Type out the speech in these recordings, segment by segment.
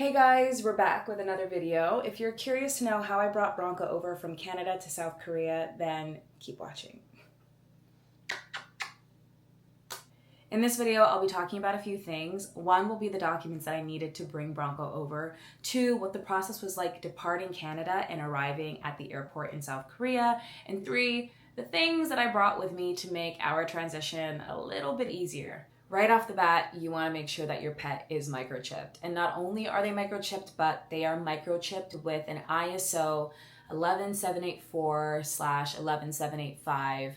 Hey guys, we're back with another video. If you're curious to know how I brought Bronco over from Canada to South Korea, then keep watching. In this video, I'll be talking about a few things. One will be the documents that I needed to bring Bronco over. Two, what the process was like departing Canada and arriving at the airport in South Korea. And three, the things that I brought with me to make our transition a little bit easier. Right off the bat, you want to make sure that your pet is microchipped. And not only are they microchipped, but they are microchipped with an ISO 11784/11785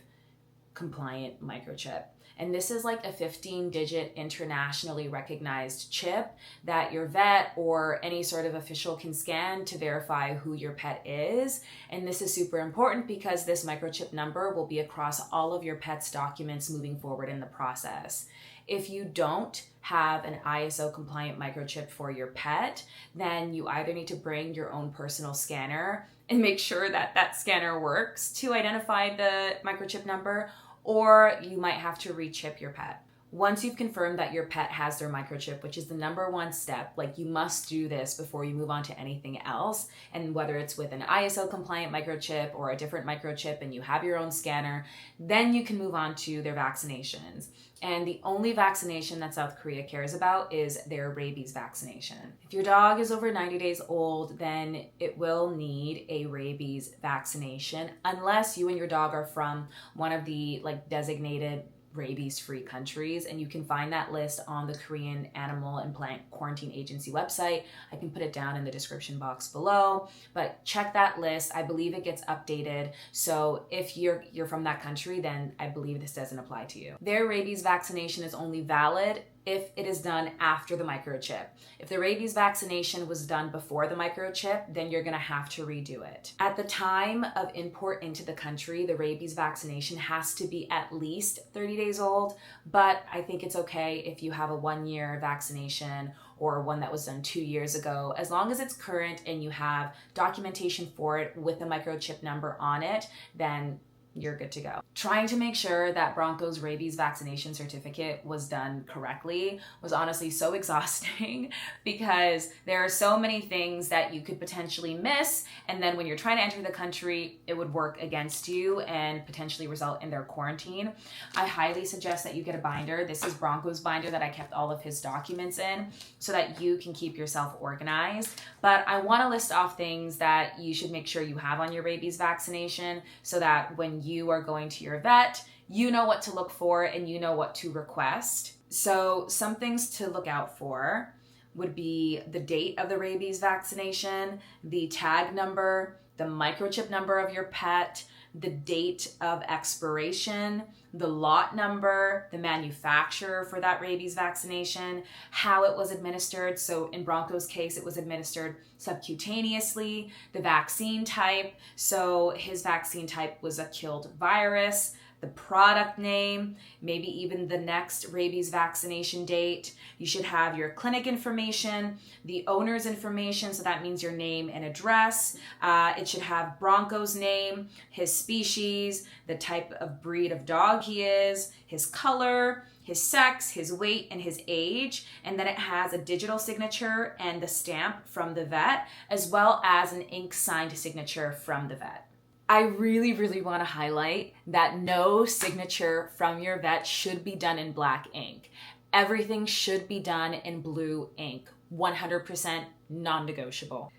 compliant microchip. And this is like a 15-digit internationally recognized chip that your vet or any sort of official can scan to verify who your pet is. And this is super important because this microchip number will be across all of your pet's documents moving forward in the process. If you don't have an ISO compliant microchip for your pet, then you either need to bring your own personal scanner and make sure that that scanner works to identify the microchip number, or you might have to re-chip your pet. Once you've confirmed that your pet has their microchip, which is the number one step, like you must do this before you move on to anything else, and whether it's with an ISO compliant microchip or a different microchip and you have your own scanner, then you can move on to their vaccinations. And the only vaccination that South Korea cares about is their rabies vaccination. If your dog is over 90 days old, then it will need a rabies vaccination unless you and your dog are from one of the designated rabies-free countries, and you can find that list on the Korean Animal and Plant Quarantine Agency website. I can put it down in the description box below, but check that list. I believe it gets updated, so if you're from that country, then I believe this doesn't apply to you. Their rabies vaccination is only valid if it is done after the microchip. If the rabies vaccination was done before the microchip, then you're gonna have to redo it. At the time of import into the country, the rabies vaccination has to be at least 30 days old, but I think it's okay if you have a 1-year vaccination or one that was done 2 years ago. As long as it's current and you have documentation for it with the microchip number on it, then you're good to go. Trying to make sure that Bronco's rabies vaccination certificate was done correctly was honestly so exhausting because there are so many things that you could potentially miss, and then when you're trying to enter the country, it would work against you and potentially result in their quarantine. I highly suggest that you get a binder. This is Bronco's binder that I kept all of his documents in so that you can keep yourself organized. But I want to list off things that you should make sure you have on your rabies vaccination so that when you are going to your vet, you know what to look for and you know what to request. So some things to look out for would be the date of the rabies vaccination, the tag number, the microchip number of your pet, the date of expiration, the lot number, the manufacturer for that rabies vaccination, how it was administered. So in Bronco's case, it was administered subcutaneously, the vaccine type. So his vaccine type was a killed virus, the product name, maybe even the next rabies vaccination date. You should have your clinic information, the owner's information, so that means your name and address. It should have Bronco's name, his species, the type of breed of dog he is, his color, his sex, his weight, and his age. And then it has a digital signature and the stamp from the vet, as well as an ink signed signature from the vet. I really, really want to highlight that no signature from your vet should be done in black ink. Everything should be done in blue ink, 100% non-negotiable.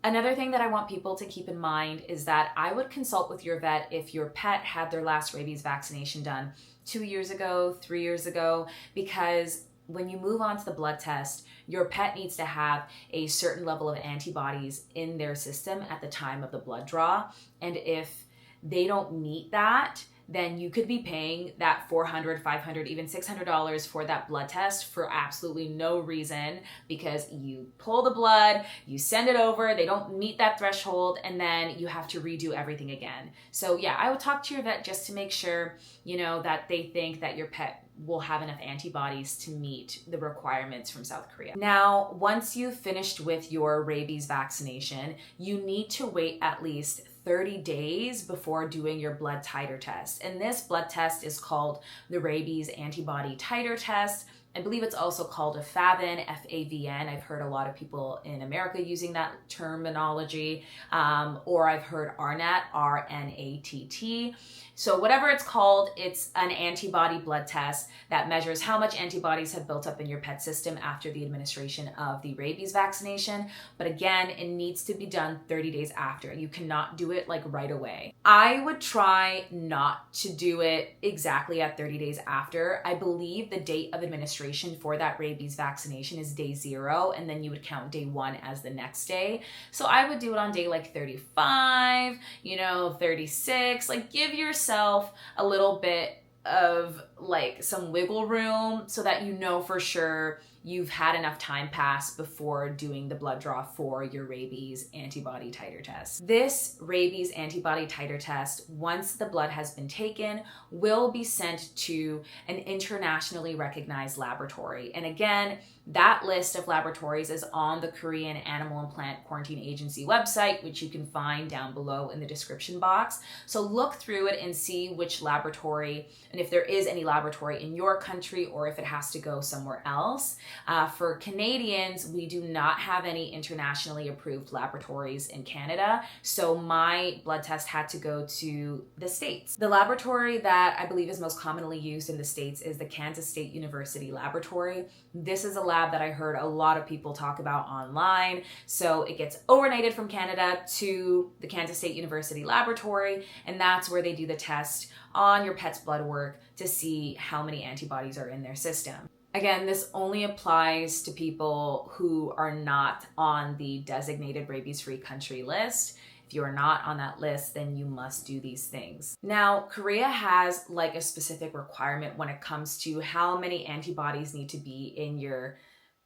Another thing that I want people to keep in mind is that I would consult with your vet if your pet had their last rabies vaccination done 2 years ago, 3 years ago, because when you move on to the blood test, your pet needs to have a certain level of antibodies in their system at the time of the blood draw. And if they don't meet that, then you could be paying that $400, $500, even $600 for that blood test for absolutely no reason, because you pull the blood, you send it over, they don't meet that threshold, and then you have to redo everything again. So yeah, I would talk to your vet just to make sure, that they think that your pet will have enough antibodies to meet the requirements from South Korea. Now, once you've finished with your rabies vaccination, you need to wait at least 30 days before doing your blood titer test. And this blood test is called the rabies antibody titer test. I believe it's also called a FAVN, F-A-V-N. I've heard a lot of people in America using that terminology, or I've heard RNAT, R-N-A-T-T. So whatever it's called, it's an antibody blood test that measures how much antibodies have built up in your pet system after the administration of the rabies vaccination. But again, it needs to be done 30 days after. You cannot do it like right away. I would try not to do it exactly at 30 days after. I believe the date of administration for that rabies vaccination is day 0, and then you would count day 1 as the next day. So I would do it on day like 35, 36, like give yourself a little bit of like some wiggle room so that you know for sure you've had enough time pass before doing the blood draw for your rabies antibody titer test. This rabies antibody titer test, once the blood has been taken, will be sent to an internationally recognized laboratory. And again, that list of laboratories is on the Korean Animal and Plant Quarantine Agency website, which you can find down below in the description box. So look through it and see which laboratory, and if there is any laboratory in your country or if it has to go somewhere else. For Canadians, we do not have any internationally approved laboratories in Canada, so my blood test had to go to the States. The laboratory that I believe is most commonly used in the States is the Kansas State University Laboratory. This is a lab that I heard a lot of people talk about online, so it gets overnighted from Canada to the Kansas State University Laboratory, and that's where they do the test on your pet's blood work to see how many antibodies are in their system. Again, this only applies to people who are not on the designated rabies-free country list. If you are not on that list, then you must do these things. Now, Korea has like a specific requirement when it comes to how many antibodies need to be in your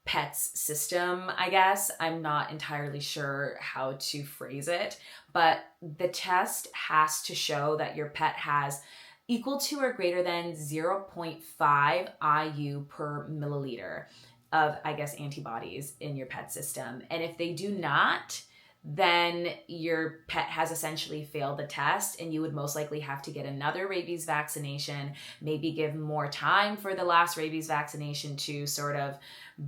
pet's system, I guess. I'm not entirely sure how to phrase it, but the test has to show that your pet has equal to or greater than 0.5 IU per milliliter of, I guess, antibodies in your pet system. And if they do not, then your pet has essentially failed the test and you would most likely have to get another rabies vaccination, maybe give more time for the last rabies vaccination to sort of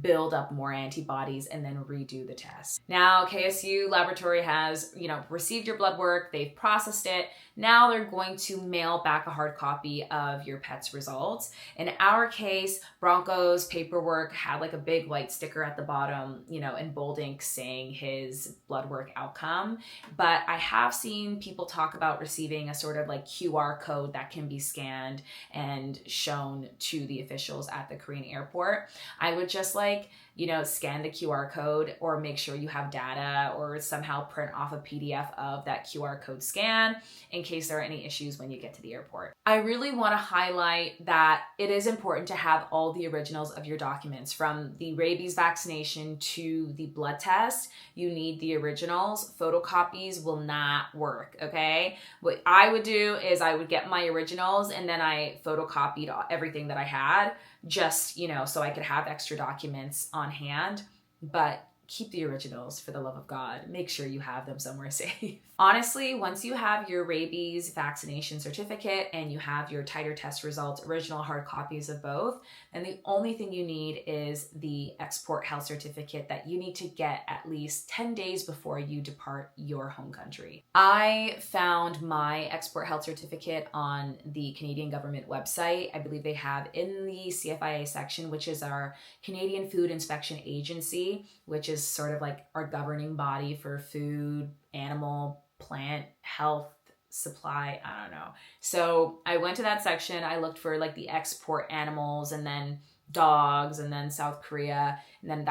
build up more antibodies and then redo the test. Now, KSU laboratory has, received your blood work, they've processed it. Now they're going to mail back a hard copy of your pet's results. In our case, Bronco's paperwork had like a big white sticker at the bottom, in bold ink saying his blood work outcome. But I have seen people talk about receiving a sort of like QR code that can be scanned and shown to the officials at the Korean airport. I would just scan the QR code or make sure you have data or somehow print off a PDF of that QR code scan in case there are any issues when you get to the airport. I really want to highlight that it is important to have all the originals of your documents from the rabies vaccination to the blood test. You need the originals. Photocopies will not work, okay? What I would do is I would get my originals and then I photocopied everything that I had just, so I could have extra documents on hand, but keep the originals for the love of God. Make sure you have them somewhere safe. Honestly, once you have your rabies vaccination certificate and you have your titer test results, original hard copies of both, then the only thing you need is the export health certificate that you need to get at least 10 days before you depart your home country. I found my export health certificate on the Canadian government website. I believe they have in the CFIA section, which is our Canadian Food Inspection Agency, which is sort of like our governing body for food, animal, plant health supply. I don't know. So I went to that section. I looked for like the export animals and then dogs and then South Korea. And then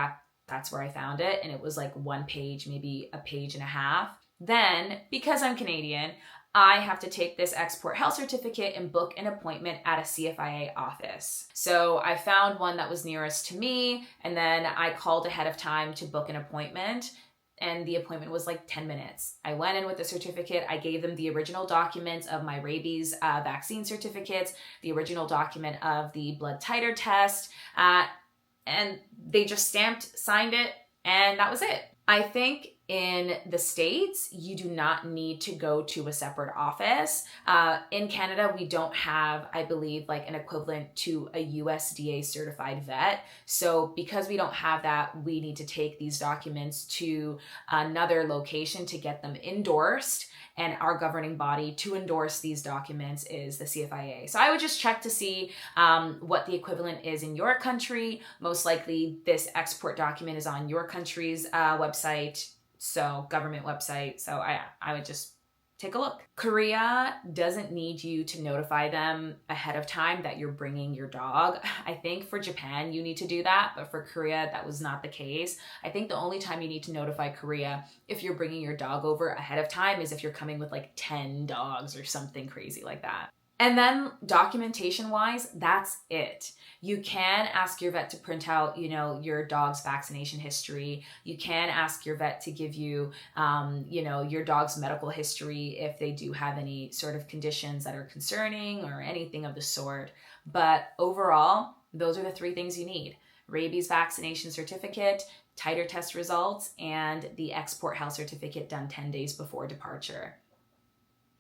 that's where I found it. And it was like one page, maybe a page and a half. Then, because I'm Canadian, I have to take this export health certificate and book an appointment at a CFIA office. So I found one that was nearest to me, and then I called ahead of time to book an appointment, and the appointment was like 10 minutes. I went in with the certificate. I gave them the original documents of my rabies vaccine certificates, the original document of the blood titer test, and they just stamped, signed it, and that was it. I think In the States, you do not need to go to a separate office. In Canada, we don't have, I believe, like an equivalent to a USDA certified vet. So because we don't have that, we need to take these documents to another location to get them endorsed. And our governing body to endorse these documents is the CFIA. So I would just check to see what the equivalent is in your country. Most likely this export document is on your country's website, so government website. So I would just take a look. Korea doesn't need you to notify them ahead of time that you're bringing your dog. I think for Japan, you need to do that, but for Korea, that was not the case. I think the only time you need to notify Korea if you're bringing your dog over ahead of time is if you're coming with like 10 dogs or something crazy like that. And then documentation wise, that's it. You can ask your vet to print out, your dog's vaccination history. You can ask your vet to give you, your dog's medical history if they do have any sort of conditions that are concerning or anything of the sort. But overall, those are the 3 things you need: rabies vaccination certificate, titer test results, and the export health certificate done 10 days before departure.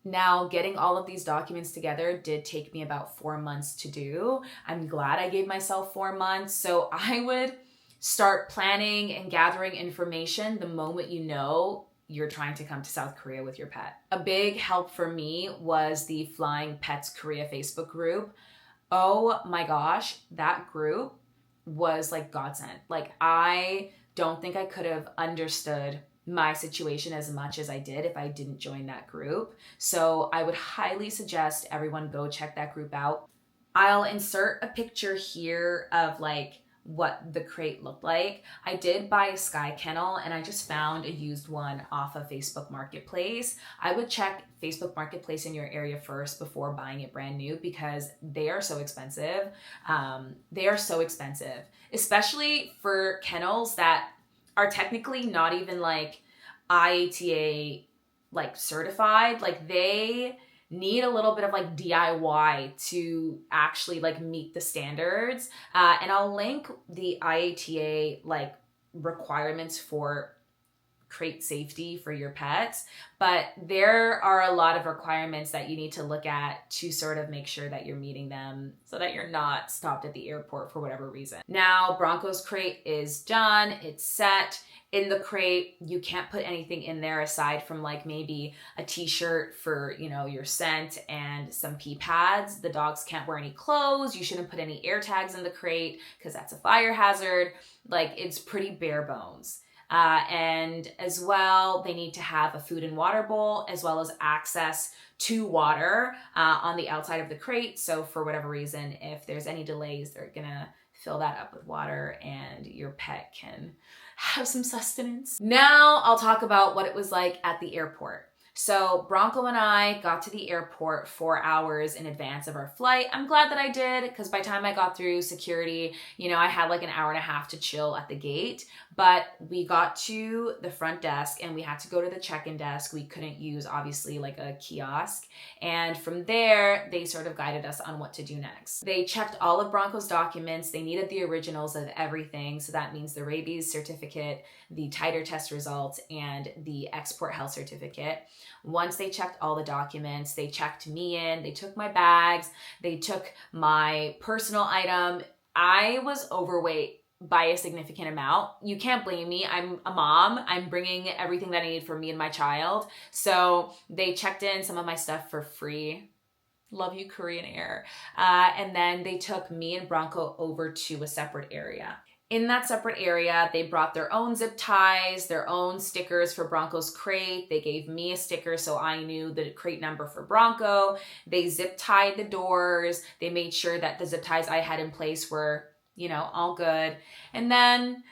Now, getting all of these documents together did take me about 4 months to do. I'm glad I gave myself 4 months. So I would start planning and gathering information the moment you know you're trying to come to South Korea with your pet. A big help for me was the Flying Pets Korea Facebook group. Oh my gosh, that group was like godsend. Like, I don't think I could have understood my situation as much as I did if I didn't join that group. So I would highly suggest everyone go check that group out. I'll insert a picture here of like what the crate looked like. I did buy a Sky Kennel and I just found a used one off of Facebook Marketplace. I would check Facebook Marketplace in your area first before buying it brand new because they are so expensive. Especially for kennels that are technically not even like IATA like certified. Like, they need a little bit of like DIY to actually like meet the standards. And I'll link the IATA like requirements for crate safety for your pets, but there are a lot of requirements that you need to look at to sort of make sure that you're meeting them so that you're not stopped at the airport for whatever reason. Now, Bronco's crate is done, it's set. In the crate, you can't put anything in there aside from like maybe a t-shirt for, your scent and some pee pads. The dogs can't wear any clothes. You shouldn't put any air tags in the crate because that's a fire hazard. Like, it's pretty bare bones. And as well, they need to have a food and water bowl as well as access to water on the outside of the crate. So for whatever reason, if there's any delays, they're gonna fill that up with water and your pet can have some sustenance. Now I'll talk about what it was like at the airport. So Bronco and I got to the airport 4 hours in advance of our flight. I'm glad that I did because by the time I got through security, I had like an hour and a half to chill at the gate. But we got to the front desk and we had to go to the check-in desk. We couldn't use obviously like a kiosk. And from there, they sort of guided us on what to do next. They checked all of Bronco's documents. They needed the originals of everything. So that means the rabies certificate, the titer test results, and the export health certificate. Once they checked all the documents, they checked me in, they took my bags, they took my personal item. I was overweight by a significant amount. You can't blame me. I'm a mom. I'm bringing everything that I need for me and my child. So they checked in some of my stuff for free. Love you, Korean Air. And then they took me and Bronco over to a separate area. In that separate area, they brought their own zip ties, their own stickers for Bronco's crate. They gave me a sticker so I knew the crate number for Bronco. They zip tied the doors. They made sure that the zip ties I had in place were, all good. And then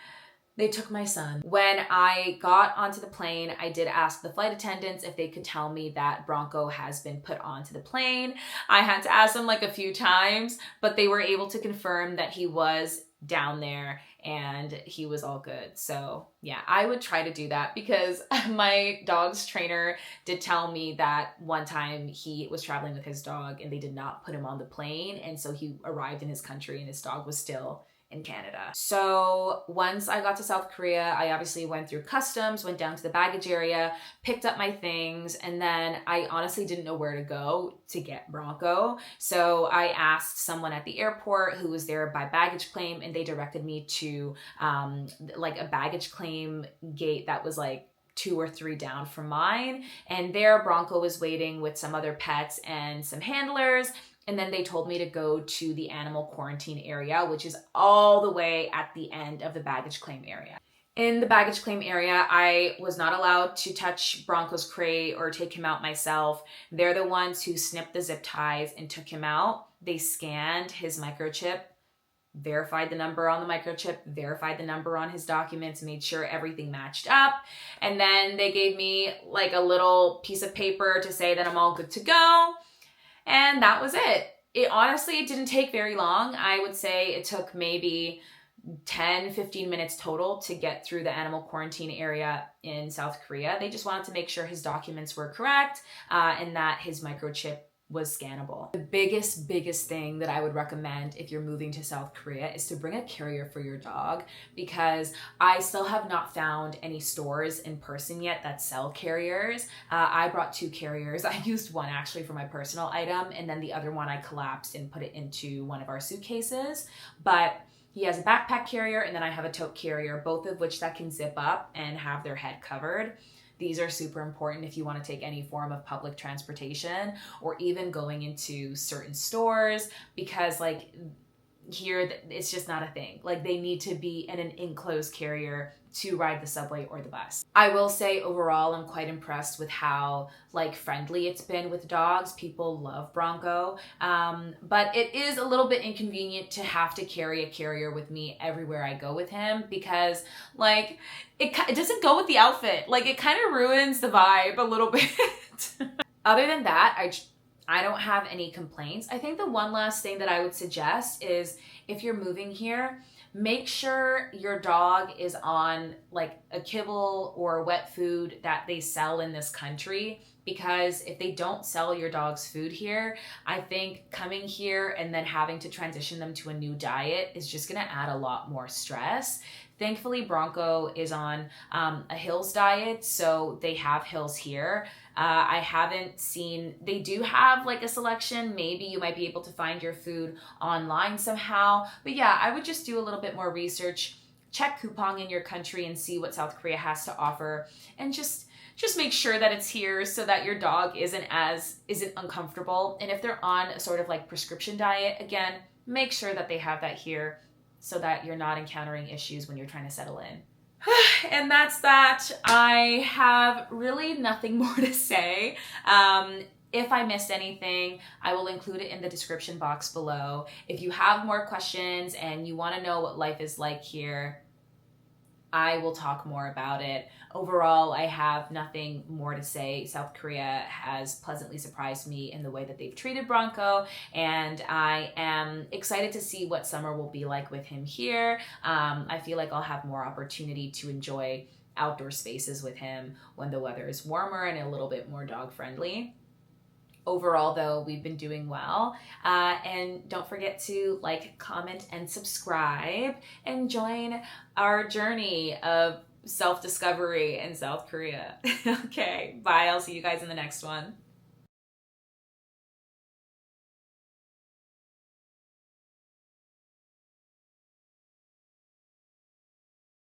they took my son. When I got onto the plane, I did ask the flight attendants if they could tell me that Bronco has been put onto the plane. I had to ask them like a few times, but they were able to confirm that he was down there and he was all good. So yeah, I would try to do that because my dog's trainer did tell me that one time he was traveling with his dog and they did not put him on the plane. And so he arrived in his country and his dog was still in Canada. So once I got to South Korea, I obviously went through customs, went down to the baggage area, picked up my things, and then I honestly didn't know where to go to get Bronco. So I asked someone at the airport who was there by baggage claim, and they directed me to like a baggage claim gate that was like 2 or 3 down from mine. And there Bronco was waiting with some other pets and some handlers. And then they told me to go to the animal quarantine area, which is all the way at the end of the baggage claim area. In the baggage claim area, I was not allowed to touch Bronco's crate or take him out myself. They're the ones who snipped the zip ties and took him out. They scanned his microchip, verified the number on the microchip, verified the number on his documents, made sure everything matched up. And then they gave me like a little piece of paper to say that I'm all good to go. And that was it. It honestly didn't take very long. I would say it took maybe 10, 15 minutes total to get through the animal quarantine area in South Korea. They just wanted to make sure his documents were correct and that his microchip was scannable. The biggest thing that I would recommend if you're moving to South Korea is to bring a carrier for your dog, because I still have not found any stores in person yet that sell carriers. I brought 2 carriers. I used one actually for my personal item, and then the other one I collapsed and put it into one of our suitcases. But he has a backpack carrier, and then I have a tote carrier, both of which that can zip up and have their head covered. These are super important if you want to take any form of public transportation or even going into certain stores, because like here, it's just not a thing. Like they need to be in an enclosed carrier to ride the subway or the bus. I will say overall, I'm quite impressed with how like friendly it's been with dogs. People love Bronco, but it is a little bit inconvenient to have to carry a carrier with me everywhere I go with him, because like it doesn't go with the outfit. Like it kind of ruins the vibe a little bit. Other than that, I don't have any complaints. I think the one last thing that I would suggest is if you're moving here, make sure your dog is on like a kibble or wet food that they sell in this country, because if they don't sell your dog's food here, I think coming here and then having to transition them to a new diet is just gonna add a lot more stress. Thankfully, Bronco is on a Hills diet, so they have Hills here. I haven't seen, they do have like a selection. Maybe you might be able to find your food online somehow. But yeah, I would just do a little bit more research, check coupon in your country and see what South Korea has to offer, and just make sure that it's here so that your dog isn't uncomfortable. And if they're on a sort of like prescription diet, again, make sure that they have that here so that you're not encountering issues when you're trying to settle in. And that's that. I have really nothing more to say. If I missed anything, I will include it in the description box below. If you have more questions and you want to know what life is like here, I will talk more about it. Overall, I have nothing more to say. South Korea has pleasantly surprised me in the way that they've treated Bronco, and I am excited to see what summer will be like with him here. I feel like I'll have more opportunity to enjoy outdoor spaces with him when the weather is warmer and a little bit more dog friendly. Overall, though, we've been doing well. And don't forget to like, comment, and subscribe, and join our journey of self-discovery in South Korea. Okay, bye. I'll see you guys in the next one.